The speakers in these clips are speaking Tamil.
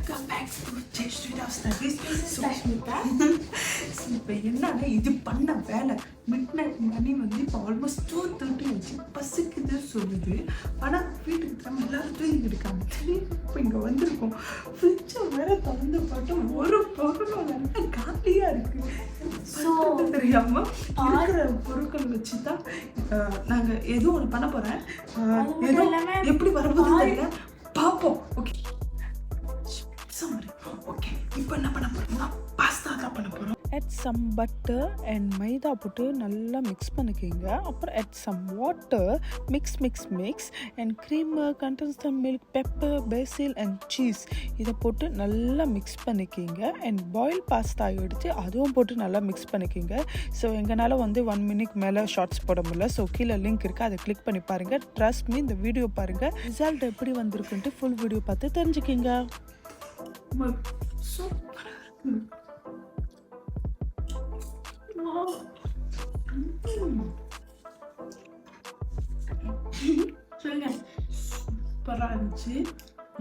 Welcome back to J Street of Studies. இப்போ என்னன்னா இது பண்ண வேலை மிட் நைட் மணி வந்து இப்போ ஆல்மோஸ்ட் 2:30 ஆச்சு. பசிக்குது சொல்லுது, ஆனால் வீட்டுக்கு நம்ம எல்லாரும் தூங்கிட்டு இருக்காங்க. இப்போ இங்கே வந்திருக்கோம். ஃப்ரிட்ஜை வேற திறந்து பார்த்தா ஒரு பொருளும் நல்லா காலியாக இருக்குது. ஸோ தெரியாமல் இருக்கிற பொருட்கள் வச்சு தான் நாங்கள் எதுவும் ஒன்று பண்ண போகிறேன். எதுவும் எப்படி வரப்போகுது தெரியல, பார்ப்போம். ஓகே ஓகே, இப்போ என்ன பண்ண போறோம்னா பாஸ்தா தான் பண்ண போறோம். add some butter and மைதா போட்டு நல்லா மிக்ஸ் பண்ணிக்கோங்க. அப்புறம் add some water, mix and cream contains the milk, pepper, basil and cheese. இதை போட்டு நல்லா மிக்ஸ் பண்ணிக்கோங்க. அண்ட் பாயில் பாஸ்தா எடுத்து அதுவும் போட்டு நல்லா மிக்ஸ் பண்ணிக்கோங்க. ஸோ எங்களால் வந்து 1 minute மேலே ஷார்ட்ஸ் போட முடியல. ஸோ கீழே லிங்க் இருக்குது, அதை கிளிக் பண்ணி பாருங்கள். ட்ரஸ்ட் மீ, இந்த வீடியோ பாருங்கள், ரிசல்ட் எப்படி வந்திருக்குன்ட்டு ஃபுல் வீடியோ பார்த்து தெரிஞ்சுக்கிங்க. சூப்பரா இருக்கு. சொல்லுங்க, சூப்பராக இருந்துச்சு.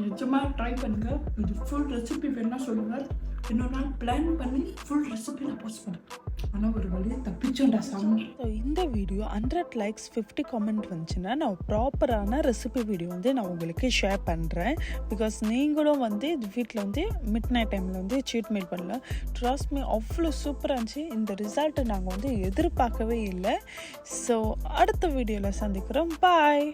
நிஜமாக ட்ரை பண்ணுங்க. இது ஃபுல் ரெசிபி வேணா சொல்லுங்க. இன்னொரு நாள் பிளான் பண்ணி ஃபுல் ரெசிபி நான் போஸ்ட் பண்ணேன். ஆனால் ஒரு வழியாக தப்பிச்சோண்டா சாமி. ஸோ இந்த வீடியோ 100 likes 50 comment வந்துச்சுன்னா நான் ப்ராப்பரான ரெசிபி வீடியோ வந்து நான் உங்களுக்கு ஷேர் பண்ணுறேன். பிகாஸ் நீங்களும் வந்து இது வீட்டில் வந்து மிட் நைட் டைமில் வந்து சீட் மீல் பண்ணலாம். ட்ரஸ்ட் மீ, அவ்வளோ சூப்பராக இருந்துச்சு. இந்த ரிசல்ட்டை நாங்கள் வந்து எதிர்பார்க்கவே இல்லை. ஸோ அடுத்த வீடியோவில் சந்திக்கிறோம். பாய்.